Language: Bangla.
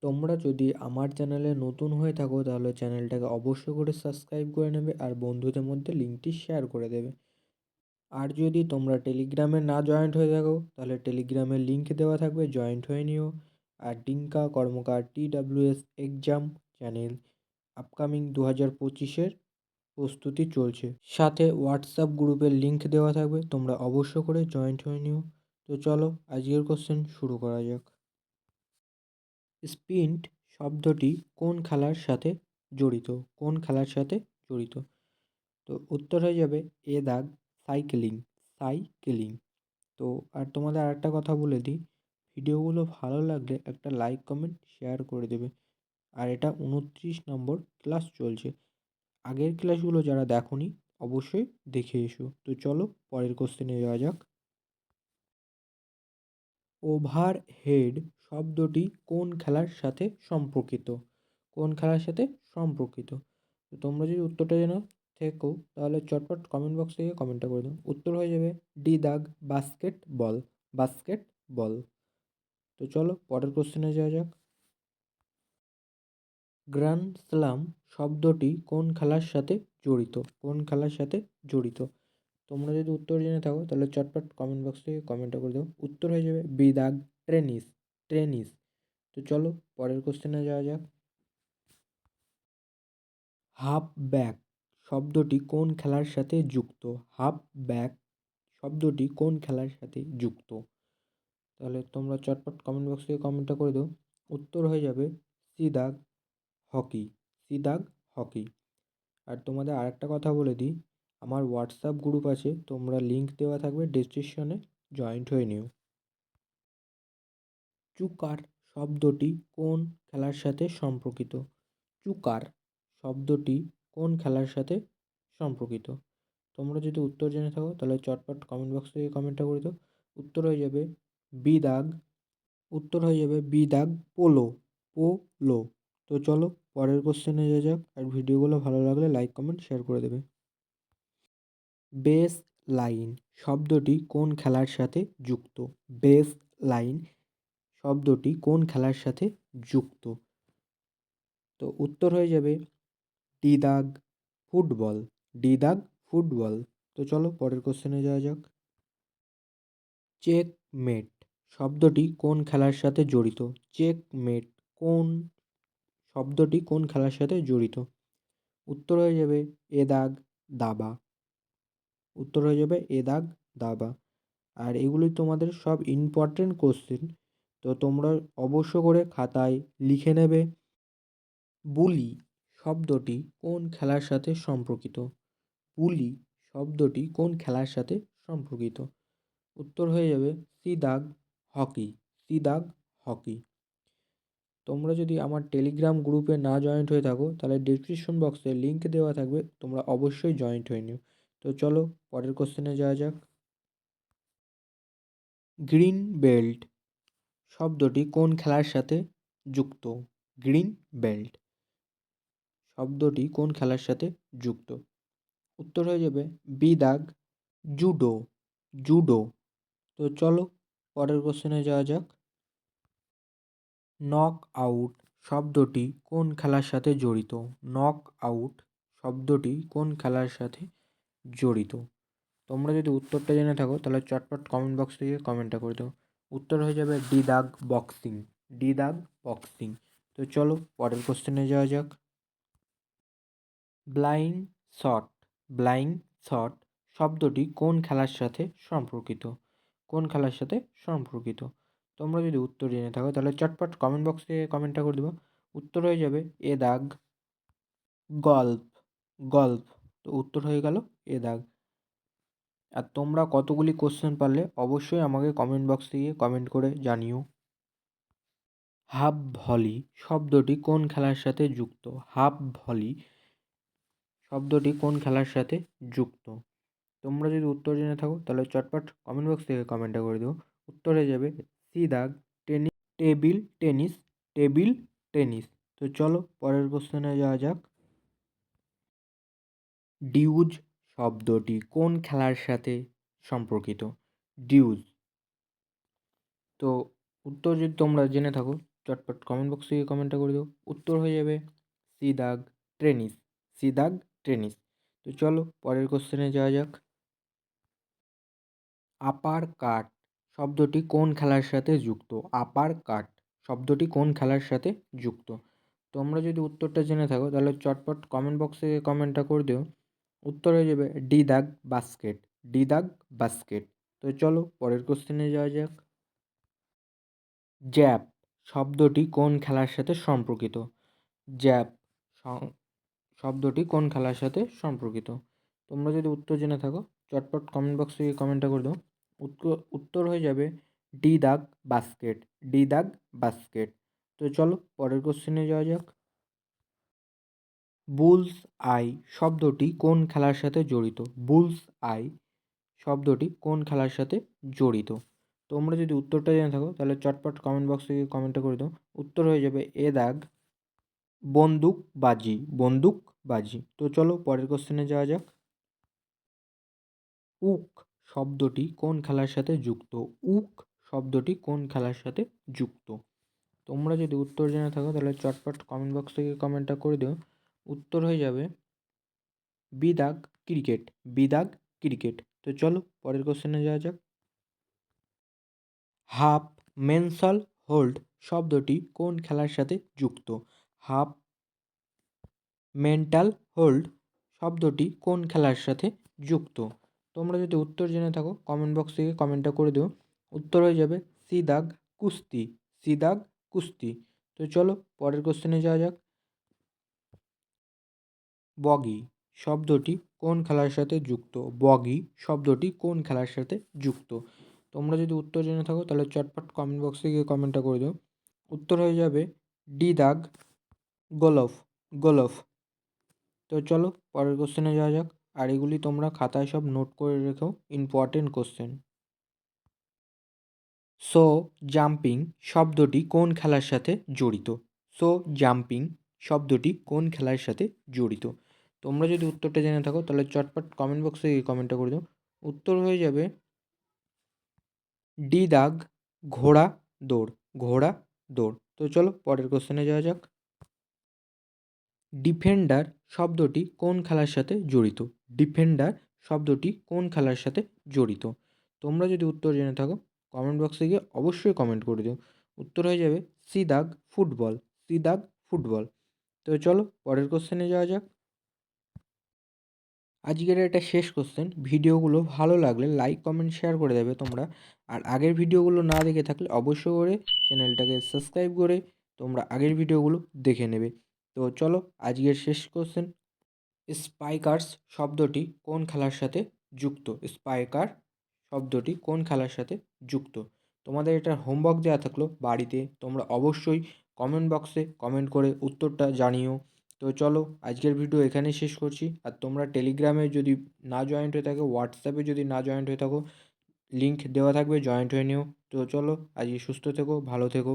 তোমরা যদি আমার চ্যানেলে নতুন হয়ে থাকো তাহলে চ্যানেলটাকে অবশ্যই করে সাবস্ক্রাইব করে নেবে আর বন্ধুদের মধ্যে লিঙ্কটি শেয়ার করে দেবে। আর যদি তোমরা টেলিগ্রামে না জয়েন্ট হয়ে থাকো তাহলে টেলিগ্রামের লিঙ্ক দেওয়া থাকবে, জয়েন্ট হয়ে নিও। আর ডিঙ্কা কর্মকার TWS এক্সাম চ্যানেল আপকামিং 2025-এর প্রস্তুতি চলছে, সাথে হোয়াটসঅ্যাপ গ্রুপের লিঙ্ক দেওয়া থাকবে, তোমরা অবশ্য করে জয়েন্ট হয়ে নিও। তো চলো আজকের কোশ্চেন শুরু করা যাক। স্প্রিন্ট শব্দটি কোন খেলার সাথে জড়িত? কোন খেলার সাথে জড়িত? তো উত্তর হয়ে যাবে এ দাগ সাইকেলিং। সাইকেলিং। তো আর তোমাদের আরেকটা কথা বলে দিই, ভিডিওগুলো ভালো লাগলে একটা লাইক কমেন্ট শেয়ার করে দেবে। আর এটা 29 নম্বর ক্লাস চলছে, আগের ক্লাসগুলো যারা দেখোনি অবশ্যই দেখে এসো। তো চলো পরের কোশ্চেনে যাওয়া যাক। ওভারহেড শব্দটি কোন খেলার সাথে সম্পর্কিত? কোন খেলার সাথে সম্পর্কিত? তো তোমরা যদি উত্তরটা জানো থেকো তাহলে চটপট কমেন্ট বক্স থেকে কমেন্টটা করে দাও। উত্তর হয়ে যাবে ডি দাগ বাস্কেট বল। বাস্কেট বল। তো চলো পরের কোশ্চেনে যাওয়া যাক। গ্র্যান্ড স্লাম শব্দটি কোন খেলার সাথে জড়িত? কোন খেলার সাথে জড়িত? তোমরা যদি উত্তর জেনে থাকো তাহলে চটপট কমেন্ট বক্স থেকে কমেন্টটা করে দাও। উত্তর হয়ে যাবে বি দাগ টেনিস। টেনিস। তো চলো পরের কোশ্চেনে যাওয়া যাক। হাফ ব্যাক শব্দটি কোন খেলার সাথে যুক্ত? হাফ ব্যাক শব্দটি কোন খেলার সাথে যুক্ত? তাহলে তোমরা চটপট কমেন্ট বক্স থেকে কমেন্টটা করে দাও। উত্তর হয়ে যাবে সি দাগ হকি। সি দাগ হকি। আর তোমাদের আরেকটা কথা বলে দিই, আমার হোয়াটসঅ্যাপ গ্রুপ আছে, তোমরা লিঙ্ক দেওয়া থাকবে ডেসক্রিপশনে, জয়েন্ট হয়ে নিও। চুকার শব্দটি কোন খেলার সাথে সম্পর্কিত? চুকার শব্দটি কোন খেলার সাথে সম্পর্কিত? তোমরা যদি উত্তর জেনে থাকো তাহলে চটপট কমেন্ট বক্স থেকে কমেন্টটা করে দাও। উত্তর হয়ে যাবে বি দাগ। উত্তর হয়ে যাবে বি দাগ পোলো। পোলো। তো চলো পরের কোশ্চেনে যাওয়া যাক। আর ভিডিওগুলো ভালো লাগলে লাইক কমেন্ট শেয়ার করে দেবে। বেস লাইন শব্দটি কোন খেলার সাথে যুক্ত? বেস লাইন শব্দটি কোন খেলার সাথে যুক্ত? তো উত্তর হয়ে যাবে ডি দাগ ফুটবল। ডি দাগ ফুটবল। তো চলো পরের কোশ্চেনে যাওয়া যাক। চেকমেট শব্দটি কোন খেলার সাথে জড়িত? চেকমেট কোন শব্দটি কোন খেলার সাথে জড়িত? উত্তর হয়ে যাবে এ দাগ দাবা। উত্তর হয়ে যাবে এ দাগ দাবা। আর এগুলি তোমাদের সব ইম্পর্টেন্ট কোশ্চেন, তো তোমরা অবশ্য করে খাতায় লিখে নেবে। বুলি শব্দটি কোন খেলার সাথে সম্পর্কিত? বুলি শব্দটি কোন খেলার সাথে সম্পর্কিত? উত্তর হয়ে যাবে সি দাগ হকি। সি দাগ হকি। তোমরা যদি আমার টেলিগ্রাম গ্রুপে না জয়েন্ট হয়ে থাকো তাহলে ডিসক্রিপশন বক্সে লিঙ্ক দেওয়া থাকবে, তোমরা অবশ্যই জয়েন্ট হয়ে নিও। তো চলো পরের কোশ্চেনে যাওয়া যাক। গ্রিন বেল্ট শব্দটি কোন খেলার সাথে যুক্ত? গ্রিন বেল্ট শব্দটি কোন খেলার সাথে যুক্ত? উত্তর হয়ে যাবে বি দাগ জুডো। জুডো। তো চলো পরের কোশ্চেনে যাওয়া যাক। নক আউট শব্দটি কোন খেলার সাথে জড়িত? নক আউট শব্দটি কোন খেলার সাথে জড়িত? তোমরা যদি উত্তরটা জেনে থাকো তাহলে চটপট কমেন্ট বক্স থেকে কমেন্টটা করে দাও। উত্তর হয়ে যাবে ডি দাগ বক্সিং। ডি দাগ বক্সিং। তো চলো পরের কোশ্চেনে যাওয়া যাক। Blind shot. ব্লাইন্ড শট শব্দটি কোন খেলার সাথে সম্পর্কিত? কোন খেলার সাথে সম্পর্কিত? তোমরা যদি উত্তর জেনে থাকো তাহলে চটপট কমেন্ট বক্স থেকে কমেন্টটা করে দেবো। উত্তর হয়ে যাবে এ দাগ গল্ফ। গল্ফ। তো উত্তর হয়ে গেল এ দাগ। আর তোমরা কতগুলি কোশ্চেন পারলে অবশ্যই আমাকে কমেন্ট বক্স থেকে কমেন্ট করে জানিও। হাফ ভলি শব্দটি কোন খেলার সাথে যুক্ত? হাফ ভলি শব্দটি কোন খেলার সাথে যুক্ত? তোমরা যদি উত্তর জেনে থাকো তাহলে চটপট কমেন্ট বক্স থেকে কমেন্টটা করে দিও। উত্তর হয়ে যাবে সি দাগ tennis. Table tennis. Table tennis. তো চলো পরের কোশ্চেনে যাওয়া যাক। ডিউজ শব্দটি কোন খেলার সাথে সম্পর্কিত? ডিউজ। তো উত্তর যদি তোমরা জেনে থাকো চটপট কমেন্ট বক্সে গিয়ে কমেন্টটা করে দাও। উত্তর হয়ে যাবে সি দাগ টেনিস, সি দাগ টেনিস। তো চলো পরের কোশ্চেনে যাওয়া যাক। আপার কাট শব্দটি কোন খেলার সাথে যুক্ত? আপার কাট শব্দটি কোন খেলার সাথে যুক্ত? তোমরা যদি উত্তরটা জেনে থাকো তাহলে চটপট কমেন্ট বক্সে কমেন্টটা করে দিও। উত্তর হয়ে যাবে ডি দাগ বাস্কেট, ডি দাগ বাস্কেট। তো চলো পরের কোশ্চেনে যাওয়া যাক। জ্যাপ শব্দটি কোন খেলার সাথে সম্পর্কিত? জ্যাপ শব্দটি কোন খেলার সাথে সম্পর্কিত? তোমরা যদি উত্তর জেনে থাকো চটপট কমেন্ট বক্সে গিয়ে কমেন্টটা করে দাও। উত্তর হয়ে যাবে ডি দাগ বাস্কেট, ডি দাগ বাস্কেট। তো চলো পরের কোশ্চেনে যাওয়া যাক। বুলস আই শব্দটি কোন খেলার সাথে জড়িত? বুলস আই শব্দটি কোন খেলার সাথে জড়িত? তোমরা যদি উত্তরটা জেনে থাকো তাহলে চটপট কমেন্ট বক্সে গিয়ে কমেন্টটা করে দাও। উত্তর হয়ে যাবে এ দাগ বন্দুকবাজি, বন্দুকবাজি। তো চলো পরের কোশ্চেনে যাওয়া যাক। উক শব্দটি কোন খেলার সাথে যুক্ত? উক শব্দটি কোন খেলার সাথে যুক্ত? তোমরা যদি উত্তর জেনে থাকো তাহলে চটপট কমেন্ট বক্স থেকে কমেন্টটা করে দিও। উত্তর হয়ে যাবে বি দাগ ক্রিকেট, বি দাগ ক্রিকেট। তো চলো পরের কোশ্চেনে যাওয়া যাক। হাফ মেনসাল হোল্ড শব্দটি কোন খেলার সাথে যুক্ত? হাফ মেন্টাল হোল্ড শব্দটি কোন খেলার সাথে যুক্ত? তোমরা যদি উত্তর জেনে থাকো কমেন্ট বক্স থেকে কমেন্টটা করে দিও। উত্তর হয়ে যাবে সি দাগ কুস্তি, সি দাগ কুস্তি। তো চলো পরের কোশ্চেনে যাওয়া যাক। বগি শব্দটি কোন খেলার সাথে যুক্ত? বগি শব্দটি কোন খেলার সাথে যুক্ত? তোমরা যদি উত্তর জেনে থাকো তাহলে চটপট কমেন্ট বক্সে গিয়ে কমেন্টটা করে দিও। উত্তর হয়ে যাবে ডি দাগ গোলফ, গোলফ। তো চলো পরের কোশ্চেনে যাওয়া যাক। আর এগুলি তোমরা খাতায় সব নোট করে রেখো, ইম্পর্টেন্ট কোশ্চেন। সো জাম্পিং শব্দটি কোন খেলার সাথে জড়িত? সো জাম্পিং শব্দটি কোন খেলার সাথে জড়িত? তোমরা যদি উত্তরটা জেনে থাকো তাহলে চটপট কমেন্ট বক্সে গিয়ে কমেন্টটা করে দাও। উত্তর হয়ে যাবে ডি দাগ ঘোড়া দৌড়, ঘোড়া দৌড়। তো চলো পরের কোশ্চেনে যাওয়া যাক। ডিফেন্ডার শব্দটি কোন খেলার সাথে জড়িত? ডিফেন্ডার শব্দটি কোন খেলার সাথে জড়িত? তোমরা যদি উত্তর জেনে থাকো কমেন্ট বক্সে গিয়ে অবশ্যই কমেন্ট করে দিও। উত্তর হয়ে যাবে সি দাগ ফুটবল, সি দাগ ফুটবল। তো চলো পরের কোশ্চেনে যাওয়া যাক। আজকের এটা শেষ কোশ্চেন। ভিডিওগুলো ভালো লাগলে লাইক কমেন্ট শেয়ার করে দেবে তোমরা। আর আগের ভিডিওগুলো না দেখে থাকলে অবশ্যই করে চ্যানেলটাকে সাবস্ক্রাইব করে তোমরা আগের ভিডিওগুলো দেখে নেবে। তো চলো আজকের শেষ কোশ্চেন। স্পাইকারস শব্দটি কোন খেলার সাথে যুক্ত? স্পাইকার শব্দটি কোন খেলার সাথে যুক্ত? তোমাদের এটার হোমওয়ার্ক দেওয়া থাকলো বাড়িতে, তোমরা অবশ্যই কমেন্ট বক্সে কমেন্ট করে উত্তরটা জানিও। তো চলো আজকের ভিডিও এখানেই শেষ করছি। আর তোমরা টেলিগ্রামে যদি না জয়েন্ট হয়ে থাকো, হোয়াটসঅ্যাপে যদি না জয়েন্ট হয়ে থাকো, লিঙ্ক দেওয়া থাকবে, জয়েন্ট হয়ে নিও। তো চলো আজকে সুস্থ থেকো, ভালো থেকো।